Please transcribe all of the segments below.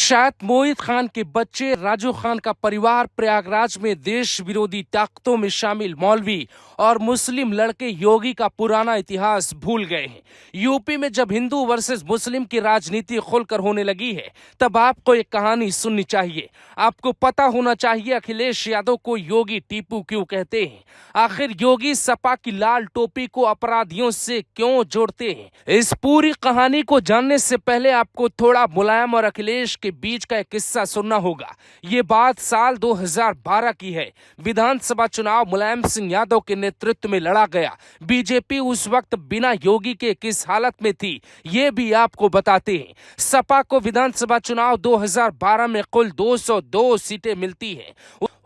शायद मोहित खान के बच्चे, राजू खान का परिवार प्रयागराज में देश विरोधी ताकतों में शामिल मौलवी और मुस्लिम लड़के योगी का पुराना इतिहास भूल गए हैं। यूपी में जब हिंदू वर्सेस मुस्लिम की राजनीति खुलकर होने लगी है, तब आपको एक कहानी सुननी चाहिए। आपको पता होना चाहिए अखिलेश यादव को योगी टीपू क्यों कहते हैं। आखिर योगी सपा की लाल टोपी को अपराधियों से क्यों जोड़ते हैं। इस पूरी कहानी को जानने से पहले आपको थोड़ा मुलायम और अखिलेश के बीच का एक किस्सा सुनना होगा। ये बात साल 2012 की है। विधानसभा चुनाव मुलायम सिंह यादव के नेतृत्व में लड़ा गया। बीजेपी उस वक्त बिना योगी के किस हालत में थी, ये भी आपको बताते हैं। सपा को विधानसभा चुनाव 2012 में कुल 202 सीटें मिलती हैं।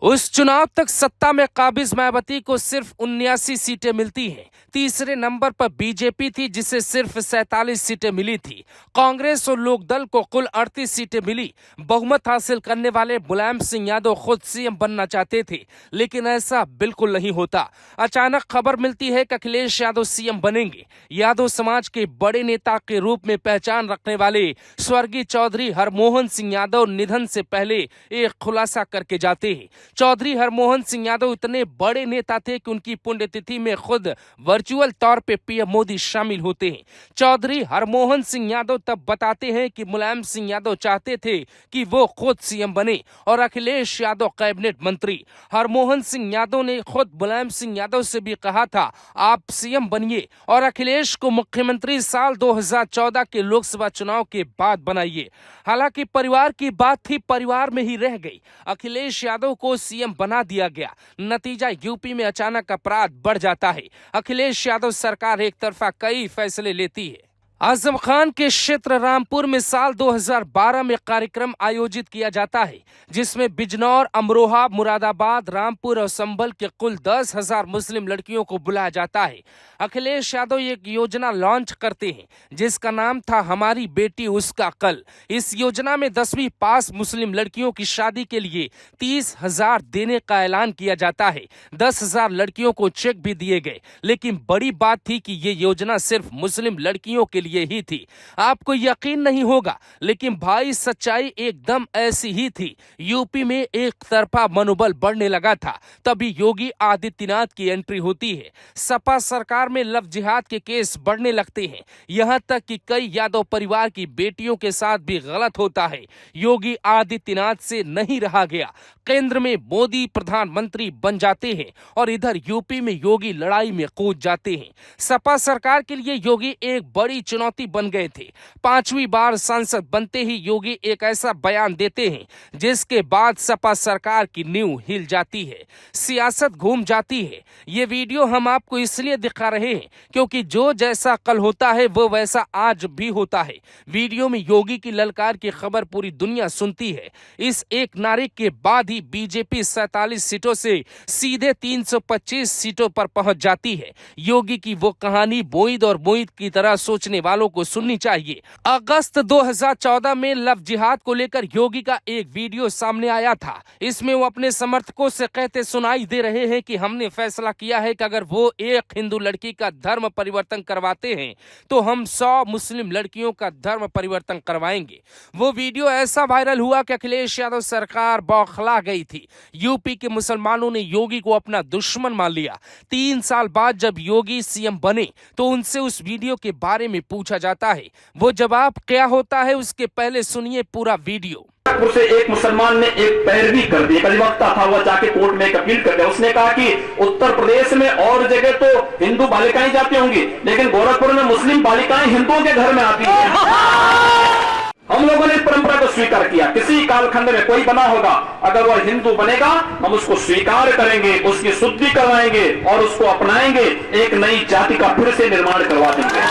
उस चुनाव तक सत्ता में काबिज मायावती को सिर्फ 79 सीटें मिलती हैं। तीसरे नंबर पर बीजेपी थी, जिसे सिर्फ 47 सीटें मिली थी। कांग्रेस और लोकदल को कुल 38 सीटें मिली। बहुमत हासिल करने वाले मुलायम सिंह यादव खुद सीएम बनना चाहते थे, लेकिन ऐसा बिल्कुल नहीं होता। अचानक खबर मिलती है कि अखिलेश यादव सीएम बनेंगे। यादव समाज के बड़े नेता के रूप में पहचान रखने वाले स्वर्गीय चौधरी हरमोहन सिंह यादव निधन से पहले एक खुलासा करके जाते हैं। चौधरी हरमोहन सिंह यादव इतने बड़े नेता थे कि उनकी पुण्यतिथि में खुद वर्चुअल तौर पे पीएम मोदी शामिल होते हैं। चौधरी हरमोहन सिंह यादव तब बताते हैं कि मुलायम सिंह यादव चाहते थे कि वो खुद सीएम बने और अखिलेश यादव कैबिनेट मंत्री। हरमोहन सिंह यादव ने खुद मुलायम सिंह यादव से भी कहा था, आप सीएम बनिए और अखिलेश को मुख्यमंत्री साल 2014 के लोकसभा चुनाव के बाद बनाइए। हालांकि परिवार की बात थी, परिवार में ही रह गई। अखिलेश यादव को सीएम बना दिया गया। नतीजा यूपी में अचानक अपराध बढ़ जाता है। अखिलेश यादव सरकार एक तरफा कई फैसले लेती है। आजम खान के क्षेत्र रामपुर में साल 2012 में कार्यक्रम आयोजित किया जाता है, जिसमें बिजनौर, अमरोहा, मुरादाबाद, रामपुर और संभल के कुल 10,000 मुस्लिम लड़कियों को बुलाया जाता है। अखिलेश यादव एक योजना लॉन्च करते हैं, जिसका नाम था हमारी बेटी उसका कल। इस योजना में 10वीं पास मुस्लिम लड़कियों की शादी के लिए 30,000 देने का ऐलान किया जाता है। 10,000 लड़कियों को चेक भी दिए गए, लेकिन बड़ी बात थी कि ये योजना सिर्फ मुस्लिम लड़कियों के ये ही थी। आपको यकीन नहीं होगा, लेकिन भाई सच्चाई एकदम ऐसी ही थी। यूपी में एक तरफा मनोबल बढ़ने लगा था, तभी योगी आदित्यनाथ की एंट्री होती है। सपा सरकार में लव जिहाद के केस बढ़ने लगते हैं, यहां तक कि कई यादव परिवार की बेटियों के साथ भी गलत होता है। योगी आदित्यनाथ से नहीं रहा गया। केंद्र में मोदी प्रधानमंत्री बन जाते हैं और इधर यूपी में योगी लड़ाई में कूद जाते हैं। सपा सरकार के लिए योगी एक बड़ी चुनौती बन गए थे। 5वीं बार सांसद बनते ही योगी एक ऐसा बयान देते हैं, जिसके बाद सपा सरकार की नींव हिल जाती है, सियासत घूम जाती है। ये वीडियो हम आपको इसलिए दिखा रहे हैं क्योंकि जो जैसा कल होता है वो वैसा आज भी होता है। वीडियो में योगी की ललकार की खबर पूरी दुनिया सुनती है। इस एक नारे के बाद ही बीजेपी 47 सीटों से सीधे 325 सीटों पर पहुंच जाती है। योगी की वो कहानी मोहित और मोहित की तरह सोचने वालों को सुननी चाहिए। अगस्त 2014 में लव जिहाद को लेकर योगी का एक वीडियो सामने आया था। इसमें वो अपने समर्थकों से कहते सुनाई दे रहे हैं कि हमने फैसला किया है कि अगर वो एक हिंदू लड़की का धर्म परिवर्तन करवाते हैं तो हम 100 मुस्लिम लड़कियों का धर्म परिवर्तन करवाएंगे। वो वीडियो ऐसा वायरल हुआ कि अखिलेश यादव सरकार बौखला गई थी। यूपी के मुसलमानों ने योगी को अपना दुश्मन मान लिया। 3 साल बाद जब योगी सीएम बने तो उनसे उस वीडियो के बारे में पूछा जाता है। वो जवाब क्या होता है, उसके पहले सुनिए पूरा वीडियो। से एक मुसलमान ने एक पैरवी कर दी, एक अधिवक्ता था, वह जाके कोर्ट में एक अपील कर दिया। उसने कहा कि उत्तर प्रदेश में और जगह तो हिंदू बालिकाएं जाती होंगी, लेकिन गोरखपुर में मुस्लिम बालिकाएं हिंदुओं के घर में आती हैं। हम लोगों ने इस परंपरा को स्वीकार किया। किसी कालखंड में कोई बना होगा, अगर वह हिंदू बनेगा हम उसको स्वीकार करेंगे, उसकी शुद्धि करवाएंगे और उसको अपनाएंगे। एक नई जाति का फिर से निर्माण करवा देंगे।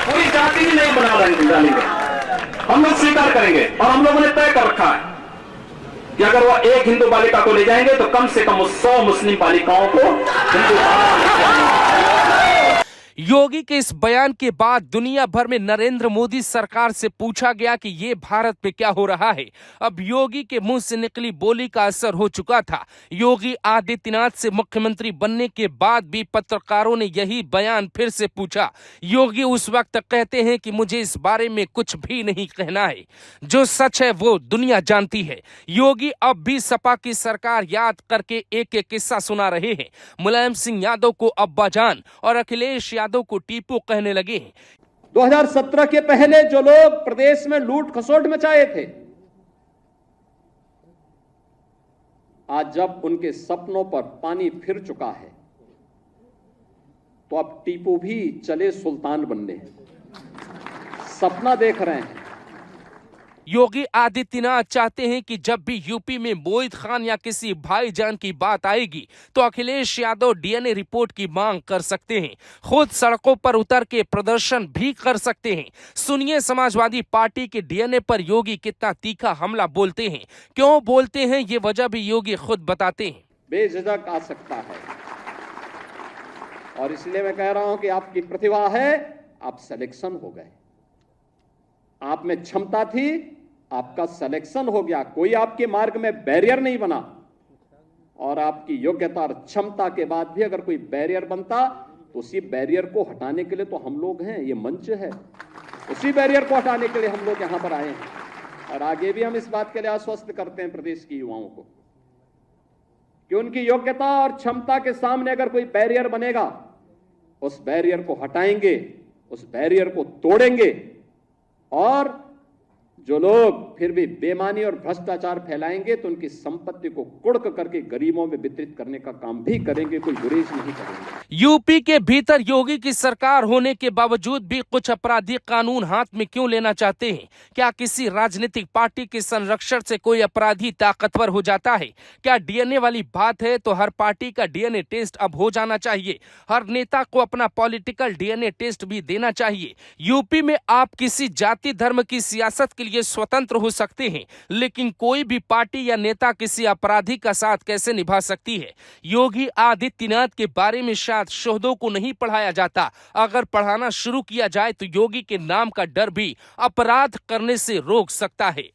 पूरी जाति ही नहीं बना डालेंगे, हम लोग स्वीकार करेंगे। और हम लोगों ने तय कर रखा है कि अगर वह एक हिंदू बालिका को ले जाएंगे तो कम से कम 100 मुस्लिम बालिकाओं को हिंदू योगी के इस बयान के बाद दुनिया भर में नरेंद्र मोदी सरकार से पूछा गया कि ये भारत में क्या हो रहा है। अब योगी के मुंह से निकली बोली का असर हो चुका था। योगी आदित्यनाथ से मुख्यमंत्री बनने के बाद भी पत्रकारों ने यही बयान फिर से पूछा। योगी उस वक्त कहते हैं कि मुझे इस बारे में कुछ भी नहीं कहना है, जो सच है वो दुनिया जानती है। योगी अब भी सपा की सरकार याद करके एक एक किस्सा सुना रहे हैं। मुलायम सिंह यादव को अब्बाजान और अखिलेश यादव को टीपू कहने लगे हैं। 2017 के पहले जो लोग प्रदेश में लूट खसोट मचाए थे, आज जब उनके सपनों पर पानी फिर चुका है तो अब टीपू भी चले सुल्तान बनने, सपना देख रहे हैं। योगी आदित्यनाथ चाहते हैं कि जब भी यूपी में मोहित खान या किसी भाईजान की बात आएगी तो अखिलेश यादव डीएनए रिपोर्ट की मांग कर सकते हैं, खुद सड़कों पर उतर के प्रदर्शन भी कर सकते हैं। सुनिए समाजवादी पार्टी के डीएनए पर योगी कितना तीखा हमला बोलते हैं। क्यों बोलते हैं ये वजह भी योगी खुद बताते हैं। बेझिझक आ सकता है और इसलिए मैं कह रहा हूं कि आपकी प्रतिभा है, आप सिलेक्शन हो गए। आप में क्षमता थी, आपका सिलेक्शन हो गया। कोई आपके मार्ग में बैरियर नहीं बना और आपकी योग्यता और क्षमता के बाद भी अगर कोई बैरियर बनता तो उसी बैरियर को हटाने के लिए तो हम लोग हैं, ये मंच है, उसी बैरियर को हटाने के लिए हम लोग यहां पर आए हैं। और आगे भी हम इस बात के लिए आश्वस्त करते हैं प्रदेश के युवाओं को कि उनकी योग्यता और क्षमता के सामने अगर कोई बैरियर बनेगा, उस बैरियर को हटाएंगे, उस बैरियर को तोड़ेंगे। और जो लोग फिर भी बेईमानी और भ्रष्टाचार फैलाएंगे तो उनकी संपत्ति को कुड़क करके गरीबों में वितरित करने का काम भी करेंगे, कोई गुरेज नहीं करेंगे। यूपी के भीतर योगी की सरकार होने के बावजूद भी कुछ अपराधी कानून हाथ में क्यों लेना चाहते हैं? क्या किसी राजनीतिक पार्टी के संरक्षण से कोई अपराधी ताकतवर हो जाता है? क्या डीएनए वाली बात है तो हर पार्टी का डीएनए टेस्ट अब हो जाना चाहिए? हर नेता को अपना पॉलिटिकल डीएनए टेस्ट भी देना चाहिए? यूपी में आप किसी जाति धर्म की सियासत के लिए स्वतंत्र हो सकते हैं, लेकिन कोई भी पार्टी या नेता किसी अपराधी का साथ कैसे निभा सकती है? योगी आदित्यनाथ के बारे में शायद शोधों को नहीं पढ़ाया जाता। अगर पढ़ाना शुरू किया जाए तो योगी के नाम का डर भी अपराध करने से रोक सकता है।